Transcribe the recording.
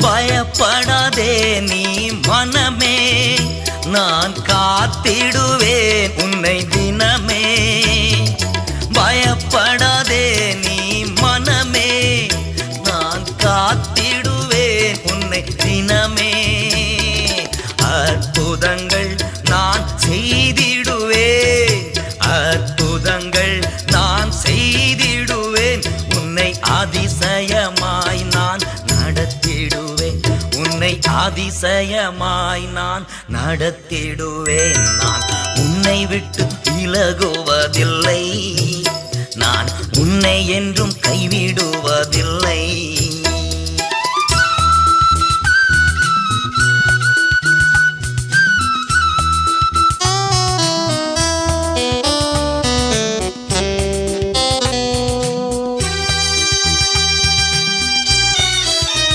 பயப்படாதே நீ மனமே, நான் காத்திடுவேன் உன்னை தினமே. பயப்படாதே நீ மனமே, நான் காத்திடுவேன் உன்னை தினமே. அற்புதங்கள் நான் செய்திடுவேன், அற்புதங்கள் நான் செய்திடுவேன். உன்னை அதிசயமாய் நான் நடத்திடுவேன், உன்னை அதிசயமாய் நான் நடத்திடுவேன். நான் உன்னை விட்டு விலகுவதில்லை, நான் உன்னை என்றும் கைவிடுவதில்லை.